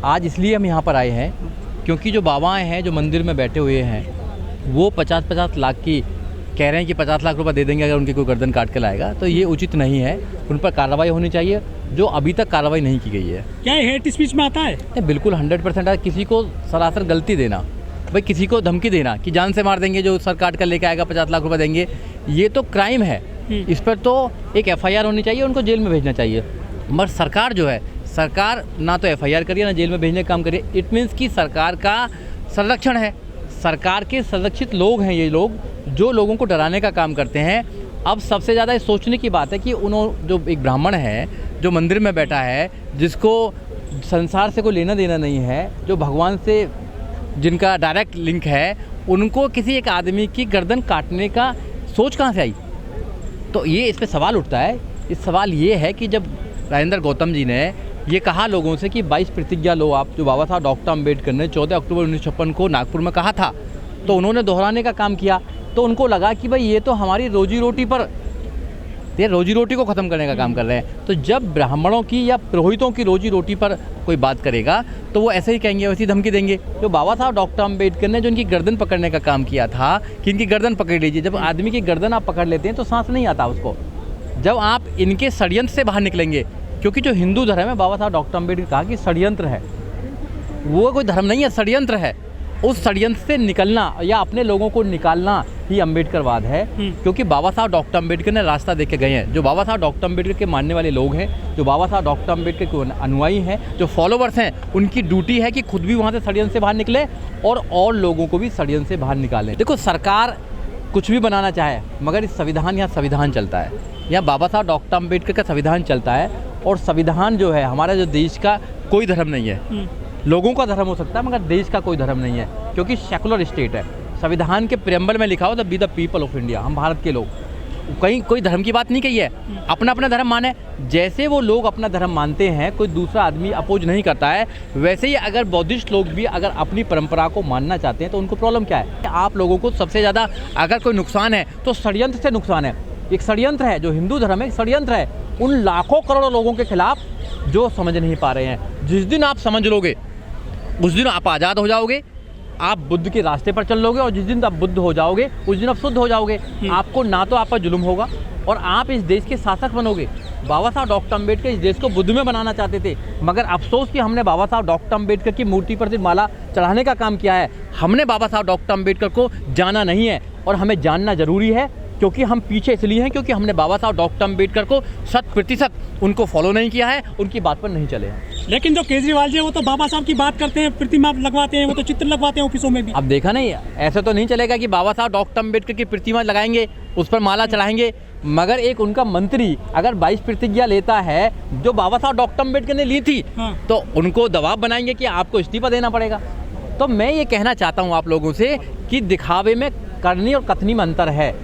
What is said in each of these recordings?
आज इसलिए हम यहाँ पर आए हैं क्योंकि जो बाबाएं हैं जो मंदिर में बैठे हुए हैं वो 50-50 लाख की कह रहे हैं कि 50 लाख रुपए दे देंगे अगर उनकी कोई गर्दन काट के लाएगा, तो ये उचित नहीं है। उन पर कार्रवाई होनी चाहिए जो अभी तक कार्रवाई नहीं की गई है। क्या ये हेट स्पीच में आता है? बिल्कुल 100% किसी को सरासर गलती देना, भाई किसी को धमकी देना कि जान से मार देंगे, जो सर काट कर लेके आएगा 50 लाख रुपए देंगे, ये तो क्राइम है। इस पर तो एक FIR होनी चाहिए, उनको जेल में भेजना चाहिए। मगर सरकार जो है, सरकार ना तो FIR करिए ना जेल में भेजने का काम करिए। इट मीन्स कि सरकार का संरक्षण है, सरकार के संरक्षित लोग हैं ये लोग जो लोगों को डराने का काम करते हैं। अब सबसे ज़्यादा ये सोचने की बात है कि उन्होंने जो एक ब्राह्मण है जो मंदिर में बैठा है, जिसको संसार से कोई लेना देना नहीं है, जो भगवान से जिनका डायरेक्ट लिंक है, उनको किसी एक आदमी की गर्दन काटने का सोच कहाँ से आई? तो ये इस पर सवाल उठता है। इस सवाल ये है कि जब राजेंद्र गौतम जी ने ये कहा लोगों से कि 22 प्रतिज्ञा लो आप, जो बाबा साहब डॉक्टर अम्बेडकर ने 14 अक्टूबर 1956 को नागपुर में कहा था, तो उन्होंने दोहराने का काम किया। तो उनको लगा कि भाई ये तो हमारी रोजी रोटी पर, ये रोजी रोटी को ख़त्म करने का काम कर रहे हैं। तो जब ब्राह्मणों की या पुरोहितों की रोजी रोटी पर कोई बात करेगा तो वो ऐसे ही कहेंगे, वैसी धमकी देंगे। जो बाबा साहब डॉक्टर अम्बेडकर ने जो इनकी गर्दन पकड़ने का काम किया था कि इनकी गर्दन पकड़ लीजिए, जब आदमी की गर्दन आप पकड़ लेते हैं तो सांस नहीं आता उसको। जब आप इनके षड्यंत्र से बाहर निकलेंगे, क्योंकि जो हिंदू धर्म है, बाबा साहब डॉक्टर अम्बेडकर कहा कि षड्यंत्र है, वो कोई धर्म नहीं है, षड्यंत्र है। उस षड्यंत्र से निकलना या अपने लोगों को निकालना ही अम्बेडकरवाद है। क्योंकि बाबा साहब डॉक्टर अम्बेडकर ने रास्ता देके गए हैं। जो बाबा साहब डॉक्टर अम्बेडकर के मानने वाले लोग हैं, जो बाबा साहब डॉक्टर अम्बेडकर के अनुयायी हैं, जो फॉलोवर्स हैं, उनकी ड्यूटी है कि खुद भी वहाँ से षड्यंत्र से बाहर निकले और लोगों को भी षड्यंत्र से बाहर निकालें। देखो, सरकार कुछ भी बनाना चाहे, मगर इस संविधान, यहाँ संविधान चलता है, यहाँ बाबा साहब डॉक्टर अम्बेडकर का संविधान चलता है। और संविधान जो है हमारा जो देश का कोई धर्म नहीं है, लोगों का धर्म हो सकता है मगर देश का कोई धर्म नहीं है, क्योंकि सेकुलर स्टेट है। संविधान के प्रेम्बल में लिखा हो the be the people of India, हम भारत के लोग, कहीं कोई धर्म की बात नहीं कही है। अपना अपना धर्म माने, जैसे वो लोग अपना धर्म मानते हैं, कोई दूसरा आदमी अपोज नहीं करता है, वैसे ही अगर बौद्धिस्ट लोग भी अगर अपनी परंपरा को मानना चाहते हैं तो उनको प्रॉब्लम क्या है? आप लोगों को सबसे ज़्यादा अगर कोई नुकसान है तो षड्यंत्र से नुकसान है। एक षड्यंत्र है, जो हिंदू धर्म है, एक षड्यंत्र है उन लाखों करोड़ों लोगों के खिलाफ जो समझ नहीं पा रहे हैं। जिस दिन आप समझ लोगे उस दिन आप आज़ाद हो जाओगे, आप बुद्ध के रास्ते पर चल लोगे, और जिस दिन आप बुद्ध हो जाओगे उस दिन आप शुद्ध हो जाओगे। आपको ना तो आप पर जुल्म होगा और आप इस देश के शासक बनोगे। बाबा साहब डॉक्टर अम्बेडकर इस देश को बुद्ध में बनाना चाहते थे, मगर अफसोस कि हमने बाबा साहब डॉक्टर अम्बेडकर की मूर्ति पर सिर्फ माला चढ़ाने का काम किया है। हमने बाबा साहब डॉक्टर अम्बेडकर को जाना नहीं है, और हमें जानना जरूरी है, क्योंकि हम पीछे इसलिए हैं क्योंकि हमने बाबा साहब डॉक्टर अम्बेडकर को 100% उनको फॉलो नहीं किया है, उनकी बात पर नहीं चले हैं। लेकिन जो केजरीवाल जी वो तो बाबा साहब की बात करते हैं, प्रतिमा लगवाते हैं, वो तो चित्र लगवाते हैं ऑफिसों में भी। अब देखा नहीं, ऐसे तो नहीं चलेगा कि बाबा साहब डॉक्टर अम्बेडकर की प्रतिमा लगाएंगे, उस पर माला चढ़ाएंगे, मगर एक उनका मंत्री अगर 22 प्रतिज्ञा लेता है जो बाबा साहब डॉक्टर अम्बेडकर ने ली थी, तो उनको दबाव बनाएंगे कि आपको इस्तीफा देना पड़ेगा। तो मैं ये कहना चाहता हूँ आप लोगों से कि दिखावे में करनी और कथनी में अंतर है।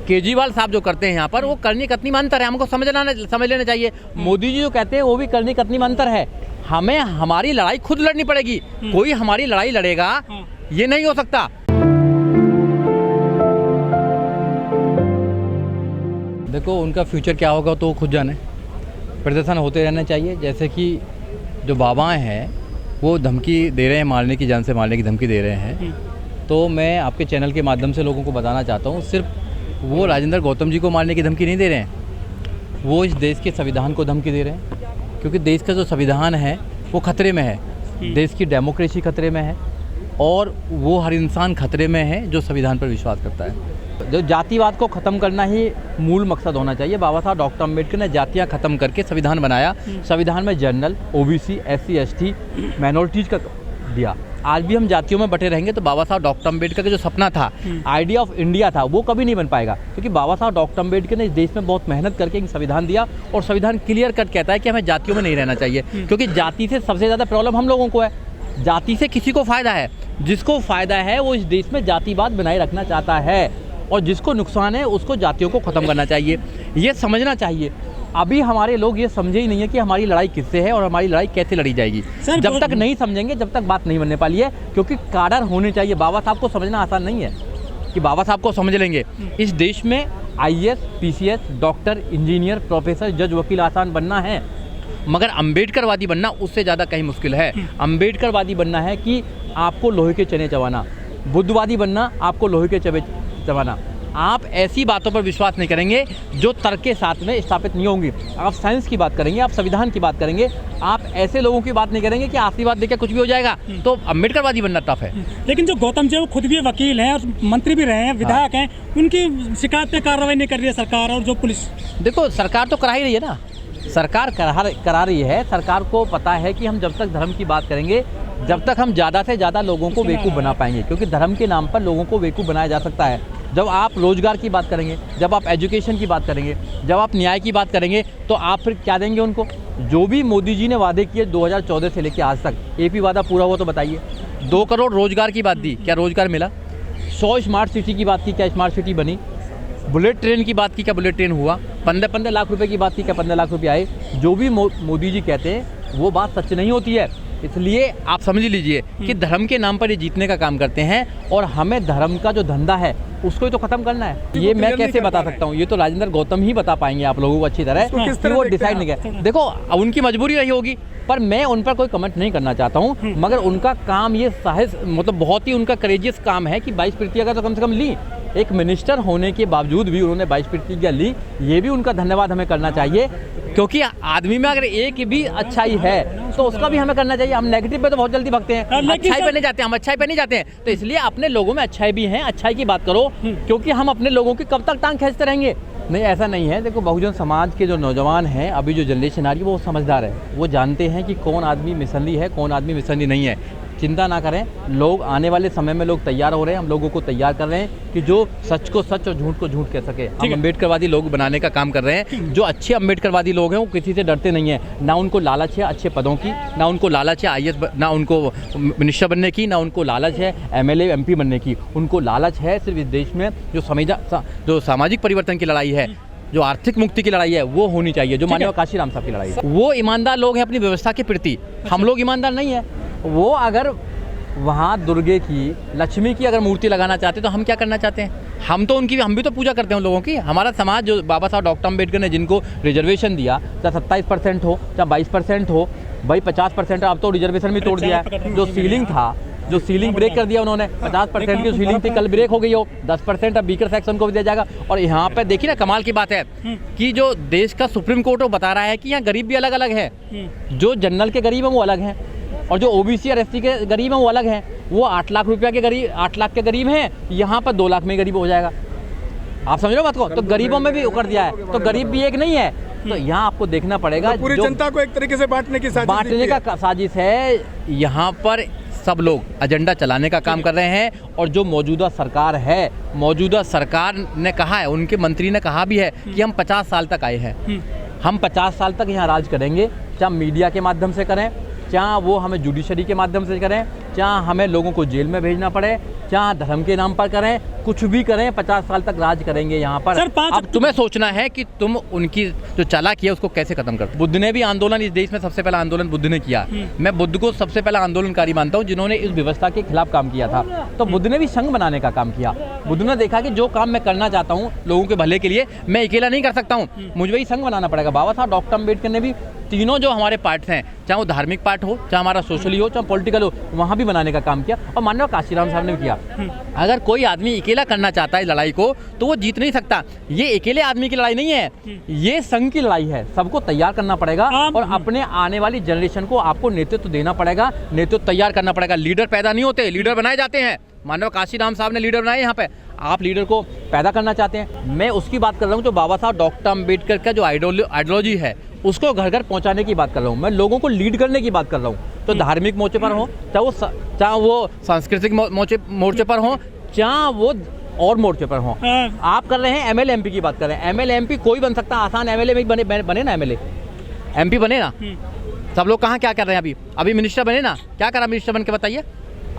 केजरीवाल साहब जो करते हैं यहाँ पर, वो करनी कतनी में अंतर है, हमको समझ लेना चाहिए। मोदी जी जो कहते हैं वो भी करनी कतनी में अंतर है। हमें हमारी लड़ाई खुद लड़नी पड़ेगी, कोई हमारी लड़ाई लड़ेगा ये नहीं हो सकता। देखो, उनका फ्यूचर क्या होगा तो वो खुद जाने। प्रदर्शन होते रहना चाहिए, जैसे कि जो बाबाएं हैं वो धमकी दे रहे हैं, मारने की, जान से मारने की धमकी दे रहे हैं। तो मैं आपके चैनल के माध्यम से लोगों को बताना चाहता हूँ, सिर्फ वो राजेंद्र गौतम जी को मारने की धमकी नहीं दे रहे हैं, वो इस देश के संविधान को धमकी दे रहे हैं। क्योंकि देश का जो संविधान है वो खतरे में है, देश की डेमोक्रेसी खतरे में है, और वो हर इंसान खतरे में है जो संविधान पर विश्वास करता है। जो जातिवाद को ख़त्म करना ही मूल मकसद होना चाहिए। बाबा साहब डॉक्टर अम्बेडकर ने जातियाँ ख़त्म करके संविधान बनाया। संविधान में general, OBC, SC, ST, minorities का दिया। आज भी हम जातियों में बटे रहेंगे तो बाबा साहब डॉक्टर अम्बेडकर का जो सपना था, आइडिया ऑफ इंडिया था, वो कभी नहीं बन पाएगा। क्योंकि बाबा साहब डॉक्टर अम्बेडकर ने इस देश में बहुत मेहनत करके एक संविधान दिया, और संविधान क्लियर कट कहता है कि हमें जातियों में नहीं रहना चाहिए। क्योंकि जाति से सबसे ज़्यादा प्रॉब्लम हम लोगों को है। जाति से किसी को फ़ायदा है, जिसको फ़ायदा है वो इस देश में जातिवाद बनाए रखना चाहता है, और जिसको नुकसान है उसको जातियों को ख़त्म करना चाहिए। ये समझना चाहिए। अभी हमारे लोग ये समझे ही नहीं है कि हमारी लड़ाई किससे है और हमारी लड़ाई कैसे लड़ी जाएगी। जब तक नहीं समझेंगे, जब तक बात नहीं बनने वाली है। क्योंकि काडर होने चाहिए। बाबा साहब को समझना आसान नहीं है कि बाबा साहब को समझ लेंगे। इस देश में IAS, PCS, doctor, engineer, professor, जज, वकील आसान बनना है, मगर अम्बेडकरवादी बनना उससे ज़्यादा कहीं मुश्किल है। अम्बेडकरवादी बनना है कि आपको लोहे के चने चबाना, बुद्धवादी बनना आपको लोहे के चबे चबाना। आप ऐसी बातों पर विश्वास नहीं करेंगे जो तर्क के साथ में स्थापित नहीं होंगी। आप साइंस की बात करेंगे, आप संविधान की बात करेंगे, आप ऐसे लोगों की बात नहीं करेंगे कि आशीर्वाद देकर कुछ भी हो जाएगा। तो अम्बेडकरवादी बनना टफ है। लेकिन जो गौतम जी वो खुद भी वकील हैं और मंत्री भी रहे हैं, विधायक हैं, उनकी शिकायत पे कार्रवाई नहीं कर रही है सरकार और जो पुलिस। देखो सरकार तो करा ही रही है ना, सरकार करा रही है। सरकार को पता है कि हम जब तक धर्म की बात करेंगे, जब तक हम ज़्यादा से ज़्यादा लोगों को बेवकूफ़ बना पाएंगे, क्योंकि धर्म के नाम पर लोगों को बेवकूफ़ बनाया जा सकता है। जब आप रोजगार की बात करेंगे, जब आप एजुकेशन की बात करेंगे, जब आप न्याय की बात करेंगे, तो आप फिर क्या देंगे उनको? जो भी मोदी जी ने वादे किए 2014 से लेकर आज तक, एपी वादा पूरा हुआ तो बताइए। 2 करोड़ रोजगार की बात दी, क्या रोजगार मिला? 100 स्मार्ट सिटी की बात की, क्या स्मार्ट सिटी बनी? बुलेट ट्रेन की बात की, क्या बुलेट ट्रेन हुआ? 15 लाख रुपए की बात की, क्या 15 लाख रुपए आए? जो भी मोदी जी कहते हैं वो बात सच नहीं होती है। इसलिए आप समझ लीजिए कि धर्म के नाम पर ये जीतने का काम करते हैं, और हमें धर्म का जो धंधा है उसको ही तो खत्म करना है। ये मैं कैसे बता सकता हूँ? ये तो राजेंद्र गौतम ही बता पाएंगे आप लोगों को अच्छी तरह कि वो डिसाइड नहीं किया। देखो उनकी मजबूरी रही होगी, पर मैं उन पर कोई कमेंट नहीं करना चाहता हूँ। मगर उनका काम ये साहस, मतलब बहुत ही उनका करेजियस काम है कि 22 प्रतिज्ञा तो कम से कम ली। एक मिनिस्टर होने के बावजूद भी उन्होंने 22 प्रतिज्ञा ली, ये भी उनका धन्यवाद हमें करना चाहिए। क्योंकि आदमी में अगर एक भी अच्छाई है तो उसका भी हमें करना चाहिए। हम नेगेटिव पे तो बहुत जल्दी भागते हैं, अच्छाई पे नहीं जाते, हम अच्छाई पे नहीं जाते हैं। तो इसलिए अपने लोगों में अच्छाई भी है, अच्छाई की बात करो, क्योंकि हम अपने लोगों की कब तक टांग खींचते रहेंगे? नहीं, ऐसा नहीं है। देखो बहुजन समाज के जो नौजवान हैं, अभी जो जनरेशन आ रही है, वो समझदार है, वो जानते हैं कि कौन आदमी मिसली है, कौन आदमी मिसली नहीं है। चिंता ना करें, लोग आने वाले समय में लोग तैयार हो रहे हैं, हम लोगों को तैयार कर रहे हैं कि जो सच को सच और झूठ को झूठ कह सके। हम अम्बेडकरवादी लोग बनाने का काम कर रहे हैं। जो अच्छे अम्बेडकरवादी लोग हैं वो किसी से डरते नहीं हैं, ना उनको लालच है अच्छे पदों की, ना उनको लालच है आईएएस, ना उनको मिनिस्टर बनने की, ना उनको लालच है एमएलए एमपी बनने की। उनको लालच है सिर्फ इस देश में जो सामाजिक परिवर्तन की लड़ाई है, जो आर्थिक मुक्ति की लड़ाई है, वो होनी चाहिए। जो माननीय काशीराम साहब की लड़ाई है, वो ईमानदार लोग हैं अपनी व्यवस्था के प्रति। हम लोग ईमानदार नहीं है। वो अगर वहाँ दुर्गे की, लक्ष्मी की अगर मूर्ति लगाना चाहते तो हम क्या करना चाहते हैं? हम भी तो पूजा करते हैं उन लोगों की। हमारा समाज जो बाबा साहब डॉक्टर अम्बेडकर ने जिनको रिजर्वेशन दिया, चाहे 27% हो, चाहे 22% हो, भाई 50%, अब तो रिजर्वेशन भी तोड़ दिया है। जो सीलिंग था, जो सीलिंग ब्रेक कर दिया उन्होंने, 50% की सीलिंग थी, कल ब्रेक हो गई हो। 10% अब वीकर सेक्शन को भी दिया जाएगा। और यहाँ पे देखिए ना, कमाल की बात है कि जो देश का सुप्रीम कोर्ट वो बता रहा है कि यहाँ गरीब भी अलग अलग है। जो जनरल के गरीब हैं वो अलग हैं, और जो ओबीसी और एससी के गरीब हैं वो अलग हैं। वो 8 लाख रुपया के गरीब, 8 लाख के गरीब हैं, यहाँ पर 2 लाख में गरीब हो जाएगा। आप समझ रहे हो बात को? तो गरीबों में भी कर दिया है, तो गरीब भी एक नहीं है। तो यहाँ आपको देखना पड़ेगा, पूरी जनता को एक तरीके से बांटने का साजिश है। यहाँ पर सब लोग एजेंडा चलाने का काम कर रहे हैं। और जो मौजूदा सरकार है, मौजूदा सरकार ने कहा है, उनके मंत्री ने कहा भी है कि हम 50 साल तक आए हैं, हम 50 साल तक यहाँ राज करेंगे। चाहे मीडिया के माध्यम से करें, चाहे वो हमें जुडिशरी के माध्यम से करें, चाहे हमें लोगों को जेल में भेजना पड़े, चाहे धर्म के नाम पर करें, कुछ भी करें, 50 साल तक राज करेंगे यहाँ पर। अब तुम्हें सोचना है कि तुम उनकी जो चालाकी है उसको कैसे खत्म कर। बुद्ध ने भी आंदोलन, इस देश में सबसे पहला आंदोलन बुद्ध ने किया। मैं बुद्ध को सबसे पहला आंदोलनकारी मानता हूँ जिन्होंने इस व्यवस्था के खिलाफ काम किया था। तो बुद्ध ने भी संघ बनाने का काम किया। बुद्ध ने देखा कि जो काम मैं करना चाहता हूँ लोगों के भले के लिए, मैं अकेला नहीं कर सकता हूँ, मुझे भी संघ बनाना पड़ेगा। बाबा साहब डॉक्टर अम्बेडकर ने भी तीनों जो हमारे पार्ट्स हैं, चाहे वो धार्मिक पार्ट हो, चाहे हमारा सोशली हो, चाहे पॉलिटिकल हो, वहाँ भी बनाने का काम किया। और माननीय काशीराम साहब ने भी किया। अगर कोई आदमी अकेला करना चाहता है लड़ाई को, तो वो जीत नहीं सकता। ये अकेले आदमी की लड़ाई नहीं है, ये संघ की लड़ाई है। सबको तैयार करना पड़ेगा और अपने आने वाली जनरेशन को आपको नेतृत्व देना पड़ेगा, नेतृत्व तैयार करना पड़ेगा। लीडर पैदा नहीं होते, लीडर बनाए जाते हैं। माननीय काशीराम साहब ने लीडर बनाए यहाँ पे। आप लीडर को पैदा करना चाहते हैं, मैं उसकी बात कर रहा हूँ जो बाबा साहब डॉक्टर अम्बेडकर का जो आइडियोलॉजी है उसको घर घर पहुँचाने की बात कर रहा हूँ। मैं लोगों को लीड करने की बात कर रहा हूँ। तो धार्मिक मोर्चे पर हो, चाहे वो सांस्कृतिक मोर्चे पर हो, चाहे वो और मोर्चे पर हो। आप कर रहे हैं एमएलए एमपी की बात कर रहे हैं। एमएलए एमपी कोई बन सकता है, आसान एमएलए में बने ना, एमएलए एमपी बने ना। सब लोग कहाँ क्या कर रहे हैं? अभी मिनिस्टर बने ना, क्या करा मिनिस्टर बन के बताइए?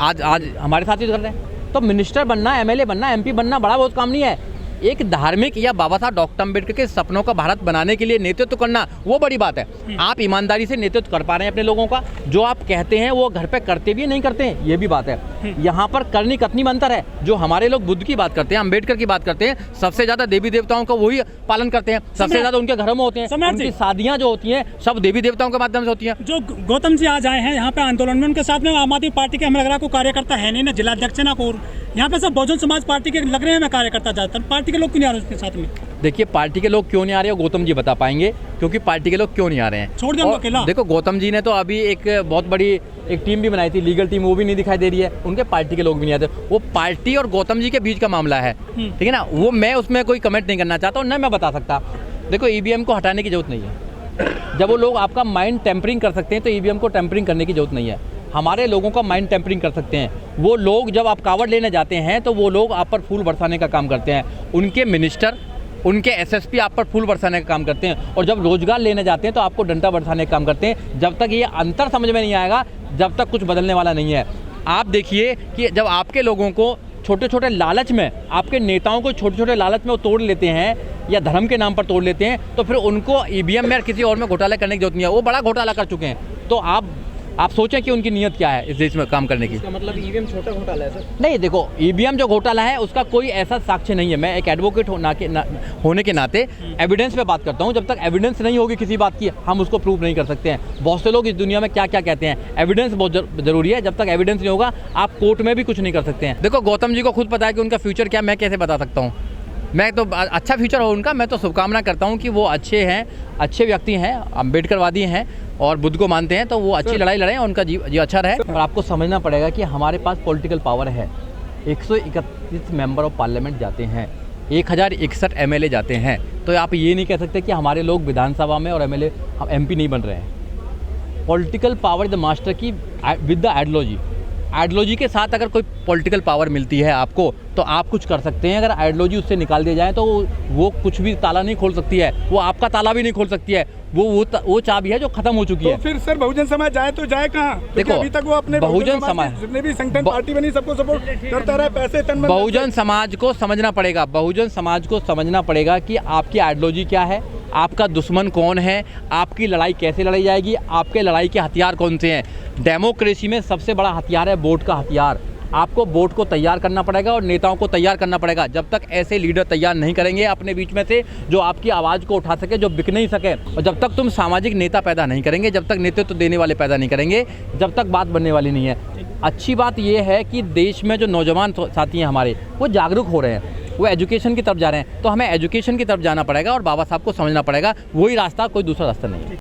आज हमारे साथ ही कर रहे हैं। तो मिनिस्टर बनना, एमएलए बनना, एमपी बनना बड़ा बहुत काम नहीं है। एक धार्मिक या बाबा साहब डॉक्टर अम्बेडकर के सपनों का भारत बनाने के लिए नेतृत्व करना वो बड़ी बात है। आप ईमानदारी से नेतृत्व कर पा रहे हैं अपने लोगों का, जो आप कहते हैं वो घर पे करते भी नहीं करते हैं, ये भी बात है। यहाँ पर करनी कथनी में अंतर है। जो हमारे लोग बुद्ध की बात करते हैं, अम्बेडकर की बात करते हैं, सबसे ज्यादा देवी देवताओं का वही पालन करते हैं, सबसे ज्यादा उनके घरों में होते हैं, उनकी शादियां जो होती हैं सब देवी देवताओं के माध्यम से होती हैं। जो गौतम जी आज आए हैं यहाँ पे आंदोलन में, उनके साथ में आम आदमी पार्टी के हमें लग रहा है कोई कार्यकर्ता है नहीं, ना जिला अध्यक्ष ना कोई, यहाँ पे सब बहुजन समाज पार्टी के लग रहे हैं कार्यकर्ता ज्यादातर। पार्टी के लोग क्यों नहीं आ रहे उसके साथ में? देखिए पार्टी के लोग क्यों नहीं आ रहे हैं गौतम जी बता पाएंगे, क्योंकि पार्टी के लोग क्यों नहीं आ रहे हैं। छोड़ देंगे अकेला। देखो गौतम जी ने तो अभी एक बहुत बड़ी एक टीम भी बनाई थी, लीगल टीम, वो भी नहीं दिखाई दे रही है, उनके पार्टी के लोग भी नहीं आते। वो पार्टी और गौतम जी के बीच का मामला है, ठीक है ना, वो मैं उसमें कोई कमेंट नहीं करना चाहता हूँ, ना मैं बता सकता। देखो ईवीएम को हटाने की जरूरत नहीं है। जब वो लोग आपका माइंड टेम्परिंग कर सकते हैं तो ईवीएम को टेम्परिंग करने की जरूरत नहीं है। हमारे लोगों का माइंड टेम्परिंग कर सकते हैं वो लोग। जब आप कावड़ लेने जाते हैं तो वो लोग आप पर फूल बरसाने का काम करते हैं, उनके मिनिस्टर, उनके एसएसपी आप पर फूल बरसाने का काम करते हैं। और जब रोजगार लेने जाते हैं तो आपको डंडा बरसाने का काम करते हैं। जब तक ये अंतर समझ में नहीं आएगा, जब तक कुछ बदलने वाला नहीं है। आप देखिए कि जब आपके लोगों को छोटे छोटे लालच में, आपके नेताओं को छोटे छोटे लालच में वो तोड़ लेते हैं या धर्म के नाम पर तोड़ लेते हैं, तो फिर उनको ईवीएम में किसी और में घोटाला करने की जरूरत नहीं है। वो बड़ा घोटाला कर चुके हैं। तो आप सोचें कि उनकी नीयत क्या है इस देश में काम करने की। इसका मतलब ईवीएम छोटा घोटाला है सर? नहीं, देखो ईवीएम जो घोटाला है उसका कोई ऐसा साक्ष्य नहीं है। मैं एक एडवोकेट होने के नाते एविडेंस पे बात करता हूँ। जब तक एविडेंस नहीं होगी किसी बात की, हम उसको प्रूव नहीं कर सकते हैं। बहुत से लोग इस दुनिया में क्या क्या कहते हैं, एविडेंस बहुत जरूरी है। जब तक एविडेंस नहीं होगा आप कोर्ट में भी कुछ नहीं कर सकते हैं। देखो गौतम जी को खुद पता है कि उनका फ्यूचर क्या, मैं कैसे बता सकता हूँ। मैं तो अच्छा फ्यूचर हो उनका, मैं तो शुभकामना करता हूँ कि वो अच्छे हैं, अच्छे व्यक्ति हैं, अम्बेडकरवादी हैं और बुद्ध को मानते हैं, तो वो अच्छी लड़ाई लड़ें, उनका जी अच्छा रहे। और आपको समझना पड़ेगा कि हमारे पास पॉलिटिकल पावर है। 131 मेंबर ऑफ पार्लियामेंट जाते हैं, 1061 एमएलए जाते हैं, तो आप ये नहीं कह सकते कि हमारे लोग विधानसभा में और एमएलए एमपी नहीं बन रहे हैं। पॉलिटिकल पावर द मास्टर की विद द आइडियोलॉजी के साथ अगर कोई पॉलिटिकल पावर मिलती है आपको, तो आप कुछ कर सकते हैं। अगर आइडियोलॉजी उससे निकाल दिया जाए तो वो कुछ भी ताला नहीं खोल सकती है, वो आपका ताला भी नहीं खोल सकती है। वो चाबी है जो खत्म हो चुकी है। तो फिर सर बहुजन समाज जाए तो जाए कहाँ? देखो अभी तक वो अपने बहुजन समाज जितने भी संगठन पार्टी बनी सबको सपोर्ट करता रहा, पैसे तन मन बहुजन समाज को समझना पड़ेगा। बहुजन समाज को समझना पड़ेगा कि आपकी आइडियोलॉजी क्या है, आपका दुश्मन कौन है, आपकी लड़ाई कैसे लड़ी जाएगी, आपके लड़ाई के हथियार कौन से हैं। डेमोक्रेसी में सबसे बड़ा हथियार है वोट का हथियार। आपको वोट को तैयार करना पड़ेगा और नेताओं को तैयार करना पड़ेगा। जब तक ऐसे लीडर तैयार नहीं करेंगे अपने बीच में से जो आपकी आवाज़ को उठा सके, जो बिक नहीं सके, और जब तक तुम सामाजिक नेता पैदा नहीं करेंगे, जब तक नेतृत्व देने वाले पैदा नहीं करेंगे, जब तक बात बनने वाली नहीं है। अच्छी बात यह है कि देश में जो नौजवान साथी हैं हमारे, वो जागरूक हो रहे हैं, वो एजुकेशन की तरफ जा रहे हैं। तो हमें एजुकेशन की तरफ जाना पड़ेगा और बाबा साहब को समझना पड़ेगा, वही रास्ता, कोई दूसरा रास्ता नहीं है।